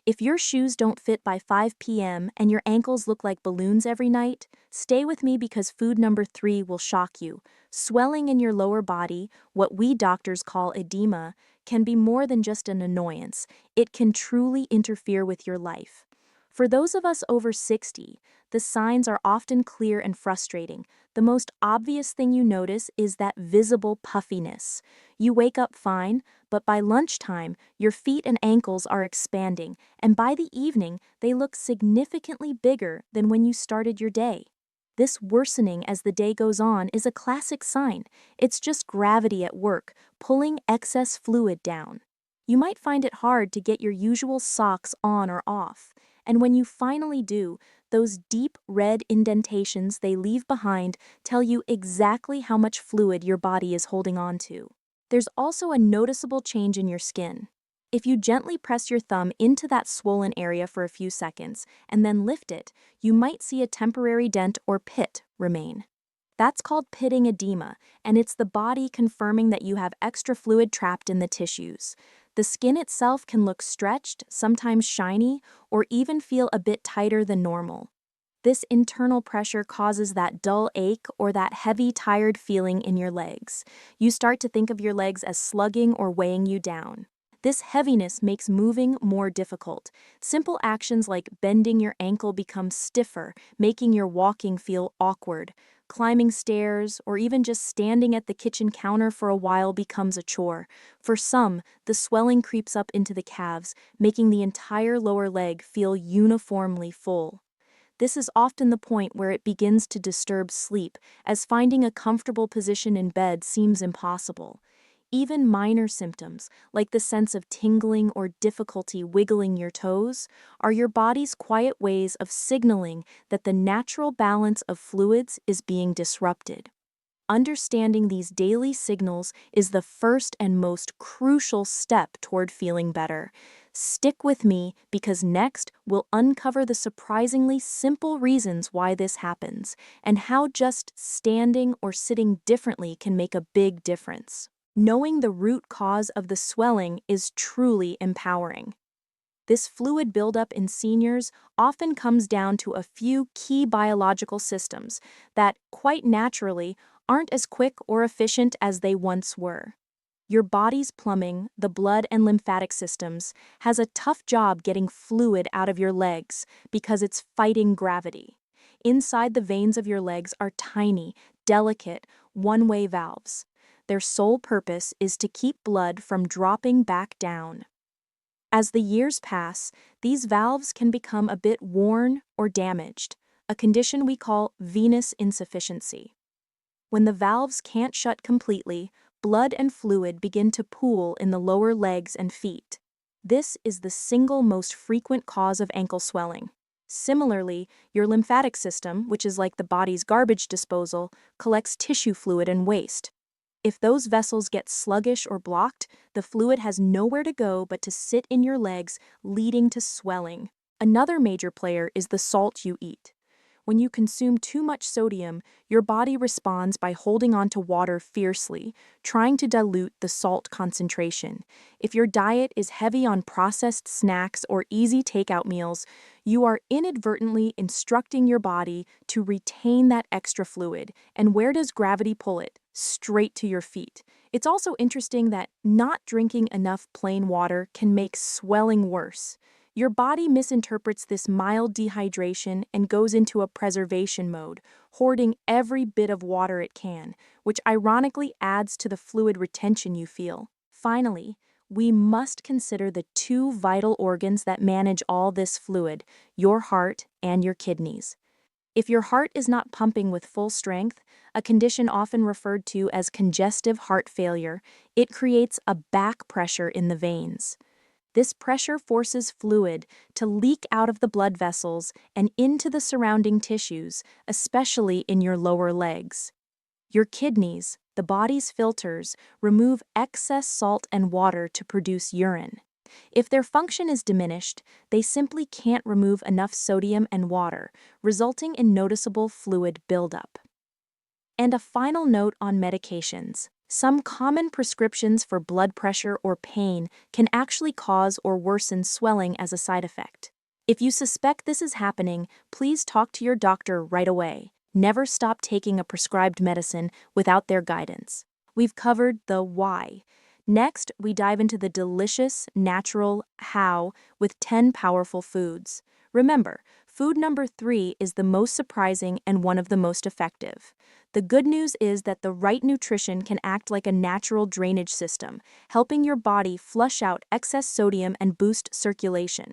If your shoes don't fit by 5 p.m. and your ankles look like balloons every night, stay with me because food number 3 will shock you. Swelling in your lower body, what we doctors call edema, can be more than just an annoyance. It can truly interfere with your life. For those of us over 60, the signs are often clear and frustrating. The most obvious thing you notice is that visible puffiness. You wake up fine, but by lunchtime, your feet and ankles are expanding, and by the evening, they look significantly bigger than when you started your day. This worsening as the day goes on is a classic sign. It's just gravity at work, pulling excess fluid down. You might find it hard to get your usual socks on or off, and when you finally do, those deep red indentations they leave behind tell you exactly how much fluid your body is holding on to. There's also a noticeable change in your skin. If you gently press your thumb into that swollen area for a few seconds and then lift it, you might see a temporary dent or pit remain. That's called pitting edema, and it's the body confirming that you have extra fluid trapped in the tissues. The skin itself can look stretched, sometimes shiny, or even feel a bit tighter than normal. This internal pressure causes that dull ache or that heavy, tired feeling in your legs. You start to think of your legs as slugging or weighing you down. This heaviness makes moving more difficult. Simple actions like bending your ankle become stiffer, making your walking feel awkward. Climbing stairs, or even just standing at the kitchen counter for a while becomes a chore. For some, the swelling creeps up into the calves, making the entire lower leg feel uniformly full. This is often the point where it begins to disturb sleep, as finding a comfortable position in bed seems impossible. Even minor symptoms, like the sense of tingling or difficulty wiggling your toes, are your body's quiet ways of signaling that the natural balance of fluids is being disrupted. Understanding these daily signals is the first and most crucial step toward feeling better. Stick with me because next we'll uncover the surprisingly simple reasons why this happens and how just standing or sitting differently can make a big difference. Knowing the root cause of the swelling is truly empowering. This fluid buildup in seniors often comes down to a few key biological systems that, quite naturally, aren't as quick or efficient as they once were. Your body's plumbing, the blood and lymphatic systems, has a tough job getting fluid out of your legs because it's fighting gravity. Inside the veins of your legs are tiny, delicate, one-way valves. Their sole purpose is to keep blood from dropping back down. As the years pass, these valves can become a bit worn or damaged, a condition we call venous insufficiency. When the valves can't shut completely, blood and fluid begin to pool in the lower legs and feet. This is the single most frequent cause of ankle swelling. Similarly, your lymphatic system, which is like the body's garbage disposal, collects tissue fluid and waste. If those vessels get sluggish or blocked, the fluid has nowhere to go but to sit in your legs, leading to swelling. Another major player is the salt you eat. When you consume too much sodium, your body responds by holding on to water fiercely, trying to dilute the salt concentration. If your diet is heavy on processed snacks or easy takeout meals, you are inadvertently instructing your body to retain that extra fluid. And where does gravity pull it? Straight to your feet. It's also interesting that not drinking enough plain water can make swelling worse. Your body misinterprets this mild dehydration and goes into a preservation mode, hoarding every bit of water it can, which ironically adds to the fluid retention you feel. Finally, we must consider the two vital organs that manage all this fluid, your heart and your kidneys. If your heart is not pumping with full strength, a condition often referred to as congestive heart failure, it creates a back pressure in the veins. This pressure forces fluid to leak out of the blood vessels and into the surrounding tissues, especially in your lower legs. Your kidneys, the body's filters, remove excess salt and water to produce urine. If their function is diminished, they simply can't remove enough sodium and water, resulting in noticeable fluid buildup. And a final note on medications. Some common prescriptions for blood pressure or pain can actually cause or worsen swelling as a side effect. If you suspect this is happening, please talk to your doctor right away. Never stop taking a prescribed medicine without their guidance. We've covered the why. Next, we dive into the delicious, natural how with 10 powerful foods. Remember, food number 3 is the most surprising and one of the most effective. The good news is that the right nutrition can act like a natural drainage system, helping your body flush out excess sodium and boost circulation.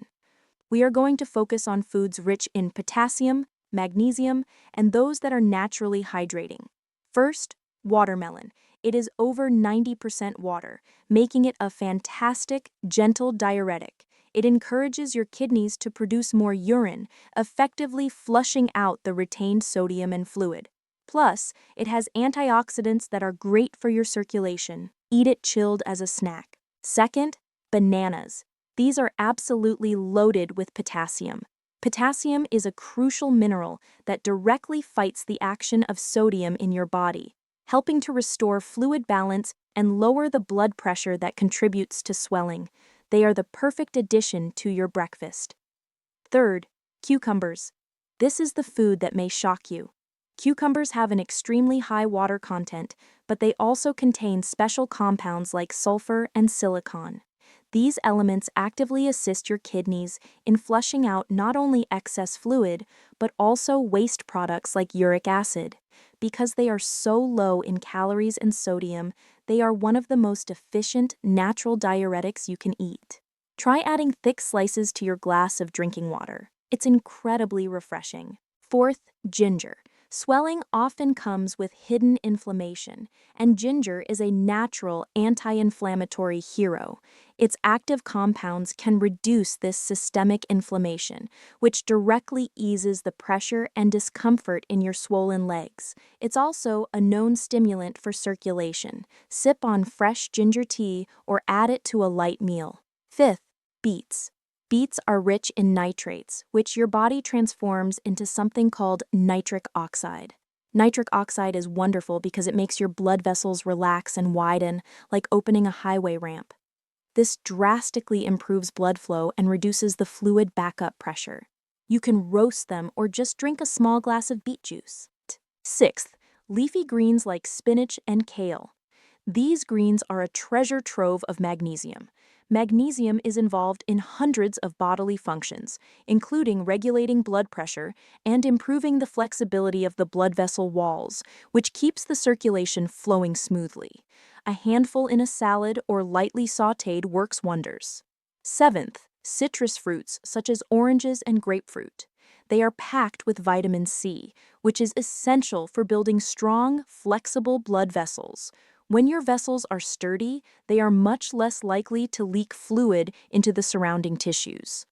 We are going to focus on foods rich in potassium, magnesium, and those that are naturally hydrating. First, watermelon. It is over 90% water, making it a fantastic, gentle diuretic. It encourages your kidneys to produce more urine, effectively flushing out the retained sodium and fluid. Plus, it has antioxidants that are great for your circulation. Eat it chilled as a snack. Second, bananas. These are absolutely loaded with potassium. Potassium is a crucial mineral that directly fights the action of sodium in your body, helping to restore fluid balance and lower the blood pressure that contributes to swelling. They are the perfect addition to your breakfast. Third, cucumbers. This is the food that may shock you. Cucumbers have an extremely high water content, but they also contain special compounds like sulfur and silicon. These elements actively assist your kidneys in flushing out not only excess fluid, but also waste products like uric acid. Because they are so low in calories and sodium, they are one of the most efficient natural diuretics you can eat. Try adding thick slices to your glass of drinking water. It's incredibly refreshing. Fourth, ginger. Swelling often comes with hidden inflammation, and ginger is a natural anti-inflammatory hero. Its active compounds can reduce this systemic inflammation, which directly eases the pressure and discomfort in your swollen legs. It's also a known stimulant for circulation. Sip on fresh ginger tea or add it to a light meal. Fifth, beets. Beets are rich in nitrates, which your body transforms into something called nitric oxide. Nitric oxide is wonderful because it makes your blood vessels relax and widen, like opening a highway ramp. This drastically improves blood flow and reduces the fluid backup pressure. You can roast them or just drink a small glass of beet juice. Sixth, leafy greens like spinach and kale. These greens are a treasure trove of magnesium. Magnesium is involved in hundreds of bodily functions, including regulating blood pressure and improving the flexibility of the blood vessel walls, which keeps the circulation flowing smoothly. A handful in a salad or lightly sautéed works wonders. Seventh, citrus fruits such as oranges and grapefruit. They are packed with vitamin C, which is essential for building strong, flexible blood vessels. When your vessels are sturdy, they are much less likely to leak fluid into the surrounding tissues.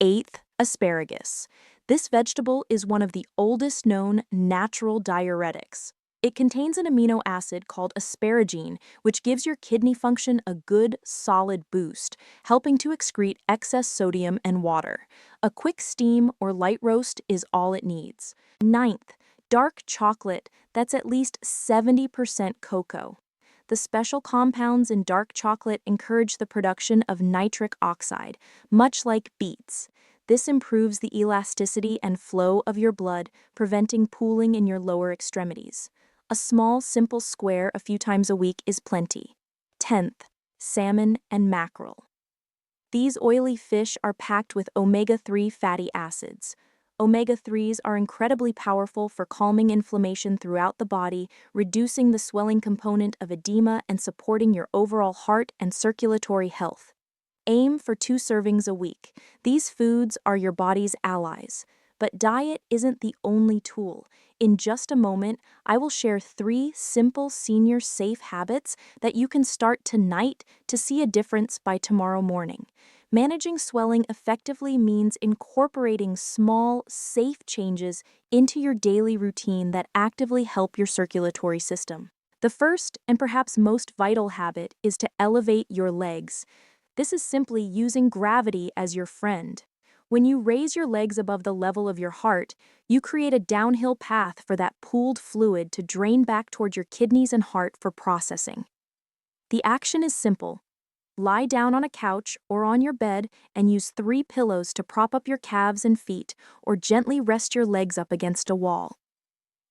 Eighth, asparagus. This vegetable is one of the oldest known natural diuretics. It contains an amino acid called asparagine, which gives your kidney function a good, solid boost, helping to excrete excess sodium and water. A quick steam or light roast is all it needs. Ninth, dark chocolate that's at least 70% cocoa. The special compounds in dark chocolate encourage the production of nitric oxide, much like beets. This improves the elasticity and flow of your blood, preventing pooling in your lower extremities. A small, simple square a few times a week is plenty. 10th, salmon and mackerel. These oily fish are packed with omega-3 fatty acids. Omega-3s are incredibly powerful for calming inflammation throughout the body, reducing the swelling component of edema and supporting your overall heart and circulatory health. Aim for 2 servings a week. These foods are your body's allies. But diet isn't the only tool. In just a moment, I will share 3 simple senior safe habits that you can start tonight to see a difference by tomorrow morning. Managing swelling effectively means incorporating small, safe changes into your daily routine that actively help your circulatory system. The first and perhaps most vital habit is to elevate your legs. This is simply using gravity as your friend. When you raise your legs above the level of your heart, you create a downhill path for that pooled fluid to drain back toward your kidneys and heart for processing. The action is simple. Lie down on a couch or on your bed and use 3 pillows to prop up your calves and feet, or gently rest your legs up against a wall.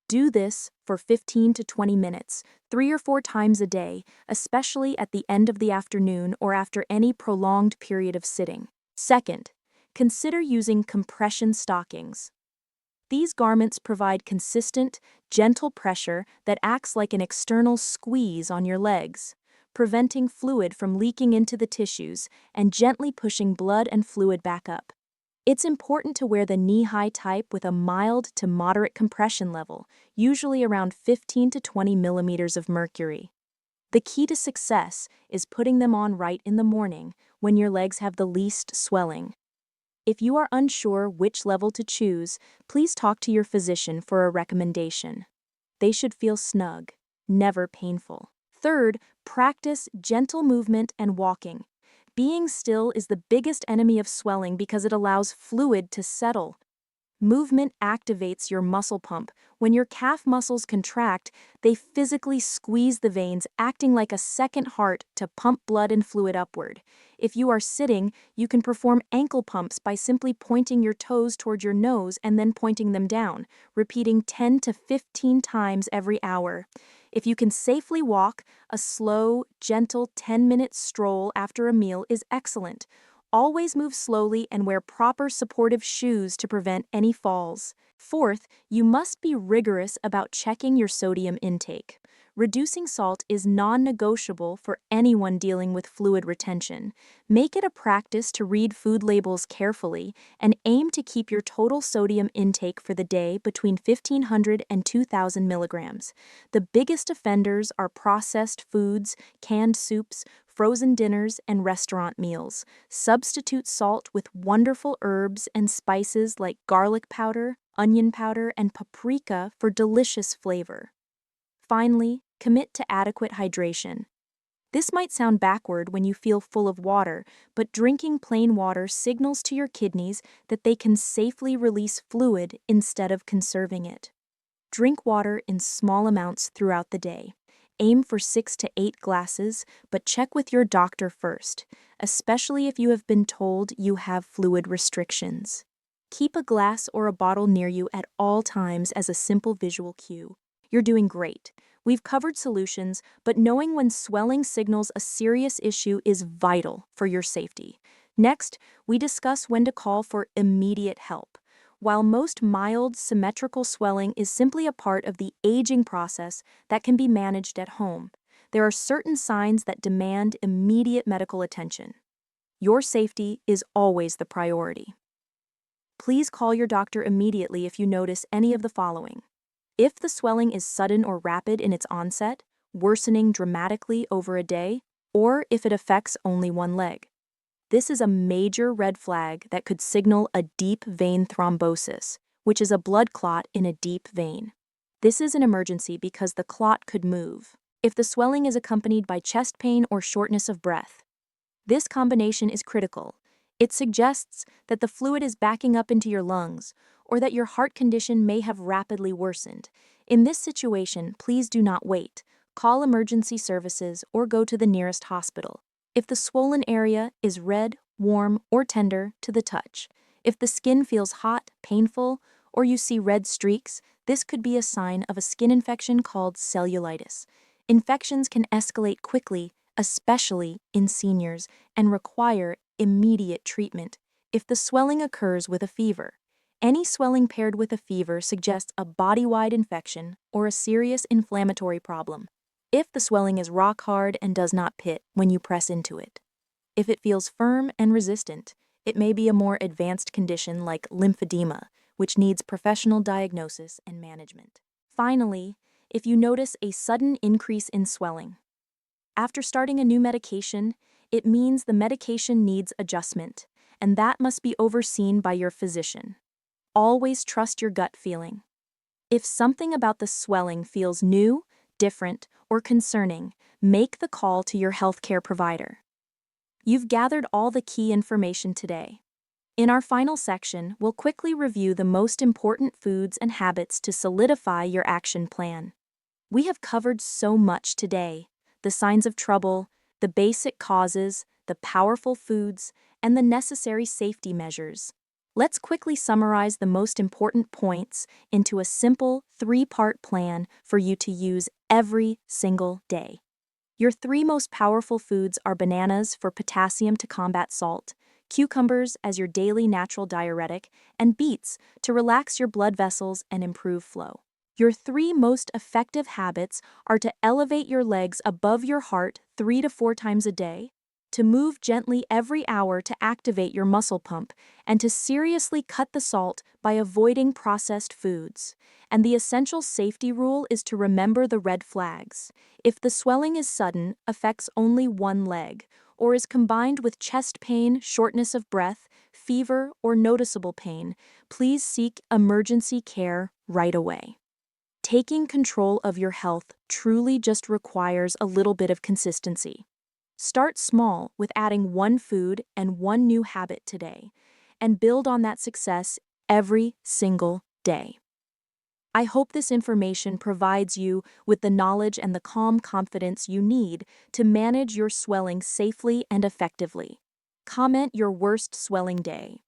Do this for 15 to 20 minutes, 3 or 4 times a day, especially at the end of the afternoon or after any prolonged period of sitting. Second, consider using compression stockings. These garments provide consistent, gentle pressure that acts like an external squeeze on your legs, preventing fluid from leaking into the tissues and gently pushing blood and fluid back up. It's important to wear the knee-high type with a mild to moderate compression level, usually around 15 to 20 millimeters of mercury. The key to success is putting them on right in the morning when your legs have the least swelling. If you are unsure which level to choose, please talk to your physician for a recommendation. They should feel snug, never painful. Third, practice gentle movement and walking. Being still is the biggest enemy of swelling because it allows fluid to settle. Movement activates your muscle pump. When your calf muscles contract, they physically squeeze the veins, acting like a second heart to pump blood and fluid upward. If you are sitting, you can perform ankle pumps by simply pointing your toes toward your nose and then pointing them down, repeating 10 to 15 times every hour. If you can safely walk, a slow, gentle 10-minute stroll after a meal is excellent. Always move slowly and wear proper supportive shoes to prevent any falls. Fourth, you must be rigorous about checking your sodium intake. Reducing salt is non-negotiable for anyone dealing with fluid retention. Make it a practice to read food labels carefully and aim to keep your total sodium intake for the day between 1,500 and 2,000 milligrams. The biggest offenders are processed foods, canned soups, frozen dinners, and restaurant meals. Substitute salt with wonderful herbs and spices like garlic powder, onion powder, and paprika for delicious flavor. Finally, commit to adequate hydration. This might sound backward when you feel full of water, but drinking plain water signals to your kidneys that they can safely release fluid instead of conserving it. Drink water in small amounts throughout the day. Aim for 6 to 8 glasses, but check with your doctor first, especially if you have been told you have fluid restrictions. Keep a glass or a bottle near you at all times as a simple visual cue. You're doing great. We've covered solutions, but knowing when swelling signals a serious issue is vital for your safety. Next, we discuss when to call for immediate help. While most mild, symmetrical swelling is simply a part of the aging process that can be managed at home, there are certain signs that demand immediate medical attention. Your safety is always the priority. Please call your doctor immediately if you notice any of the following. If the swelling is sudden or rapid in its onset, worsening dramatically over a day, or if it affects only one leg. This is a major red flag that could signal a deep vein thrombosis, which is a blood clot in a deep vein. This is an emergency because the clot could move. If the swelling is accompanied by chest pain or shortness of breath, this combination is critical. It suggests that the fluid is backing up into your lungs, or that your heart condition may have rapidly worsened. In this situation, please do not wait. Call emergency services or go to the nearest hospital. If the swollen area is red, warm, or tender to the touch, if the skin feels hot, painful, or you see red streaks, this could be a sign of a skin infection called cellulitis. Infections can escalate quickly, especially in seniors, and require immediate treatment. If the swelling occurs with a fever, any swelling paired with a fever suggests a body-wide infection or a serious inflammatory problem. If the swelling is rock hard and does not pit when you press into it. If it feels firm and resistant, it may be a more advanced condition like lymphedema, which needs professional diagnosis and management. Finally, if you notice a sudden increase in swelling. After starting a new medication, it means the medication needs adjustment, and that must be overseen by your physician. Always trust your gut feeling. If something about the swelling feels new, different, or concerning, make the call to your healthcare provider. You've gathered all the key information today. In our final section, we'll quickly review the most important foods and habits to solidify your action plan. We have covered so much today. the signs of trouble, the basic causes, the powerful foods, and the necessary safety measures. Let's quickly summarize the most important points into a simple 3-part plan for you to use every single day. Your 3 most powerful foods are bananas for potassium to combat salt, cucumbers as your daily natural diuretic, and beets to relax your blood vessels and improve flow. Your 3 most effective habits are to elevate your legs above your heart 3 to 4 times a day, to move gently every hour to activate your muscle pump, and to seriously cut the salt by avoiding processed foods. And the essential safety rule is to remember the red flags. If the swelling is sudden, affects only one leg, or is combined with chest pain, shortness of breath, fever, or noticeable pain, please seek emergency care right away. Taking control of your health truly just requires a little bit of consistency. Start small with adding 1 food and 1 new habit today, and build on that success every single day. I hope this information provides you with the knowledge and the calm confidence you need to manage your swelling safely and effectively. Comment your worst swelling day.